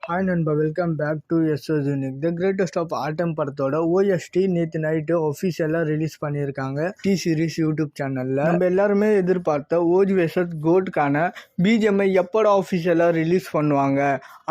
Hi நண்பா, welcome back to SS unique. The greatest of all time படத்தோட OST நேற்று night ஒஃபிஷியலாக release பண்ணியிருக்காங்க டி சீரிஸ் யூடியூப் சேனலில். நம்ம எல்லாருமே எதிர்பார்த்த ஓஜி வெர்சஸ் கோட்கான பிஜிஎம்ஐ எப்போட ஆஃபிஷியலாக ரிலீஸ் பண்ணுவாங்க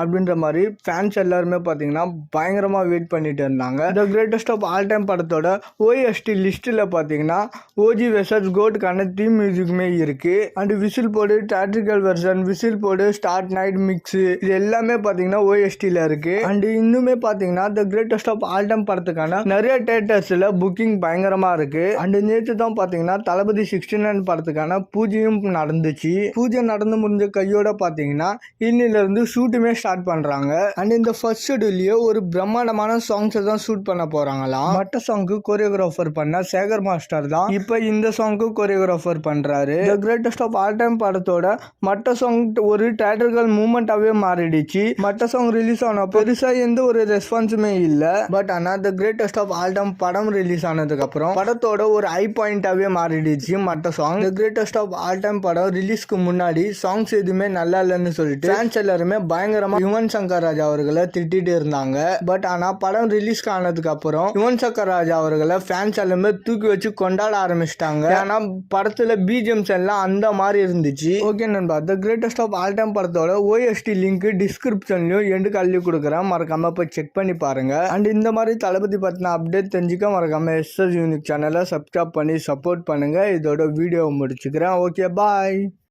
அப்படின்ற மாதிரி ஃபேன்ஸ் எல்லாருமே பார்த்தீங்கன்னா பயங்கரமாக வெயிட் பண்ணிட்டு இருந்தாங்க. The greatest of all time படத்தோட ஓஎஸ்டி லிஸ்ட்டில் பார்த்தீங்கன்னா ஓஜி வெர்சஸ் கோட்கான தீம் மியூசிக்குமே இருக்குது. அண்ட் விசில் போடு தேட்ரிக்கல் வெர்ஷன், விசில் போடு ஸ்டார்ட் நைட் மிக்ஸு, இது எல்லாமே பார்த்தீங்கன்னா ஓஎஸ்டியில் இருக்கு. அண்ட் இன்னுமே பார்த்தீங்கன்னா த கிரேட்டஸ்ட் ஆஃப் ஆல் டைம் படத்துக்கான நிறைய தியேட்டர்ஸில் புக்கிங் பயங்கரமாக இருக்கு. அண்ட் நேற்று தான் பார்த்தீங்கன்னா தளபதி 69 படத்துக்கான பூஜையும் நடந்துச்சு. பூஜை நடந்து முடிஞ்ச கையோட பார்த்தீங்கன்னா இன்னிலிருந்து ஷூட்டுமே ஸ்டார்ட் பண்ணுறாங்க. அண்ட் இந்த ஃபர்ஸ்ட் ஷெட்யூல்லையே ஒரு பிரம்மாண்டமான சாங்ஸை தான் ஷூட் பண்ண போகிறாங்களாம். மற்ற சாங்க்கு கோரியோகிராஃபர் பண்ண சேகர் மாஸ்டர் தான் இப்போ இந்த சாங்க்கு கோரியோகிராஃபர் பண்ணுறாரு. The greatest of all time படத்தோட மற்ற சாங் ஒரு தியேட்டர்கள் மூமெண்ட்டாகவே மாறிடுச்சு. மற்ற சாங் ரிலீஸ் ஆன பெருசா எந்த ஒரு ரெஸ்பான்ஸுமே இல்ல. பட் ஆனா the greatest of all time படம் ரிலீஸ் ஆனதுக்கு அப்புறம் படத்தோட ஒரு ஹை பாயிண்டாவே மாறிடுச்சு மற்ற song. The greatest of all time படம் ரிலீஸ்க்கு முன்னாடி சாங்ஸ் எதுவுமே நல்லா இல்லைன்னு சொல்லிட்டு ஃபேன்ஸ் எல்லாருமே பயங்கரமா யுவன் சங்கர் ராஜா அவர்களை திட்டிட்டு இருந்தாங்க. பட் ஆனா படம் ரிலீஸ் ஆனதுக்கு அப்புறம் யுவன் சங்கர் ராஜா அவர்களை ஃபேன்ஸ் எல்லாமே தூக்கி வச்சு கொண்டாட ஆரம்பிச்சிட்டாங்க. ஏன்னா படத்துல பிஜிஎம்ஸ் எல்லாம் அந்த மாதிரி இருந்துச்சு. ஓகே நண்பா, the greatest of all time படத்தோட ஓஎஸ்டி லிங்க் டிஸ்கிரிப்ஷன்லயும் எண்டு கல்வி கொடுக்குறேன், மறக்காம போய் செக் பண்ணி பாருங்க. அண்ட் இந்த மாதிரி தளபதி பத்தின அப்டேட் தெரிஞ்சுக்க மறக்காம எஸ்எஸ் யூனிக் சேனலை சப்ஸ்கிரைப் பண்ணி சப்போர்ட் பண்ணுங்க. இதோட வீடியோவை முடிச்சுக்கிறேன். ஓகே, பாய்.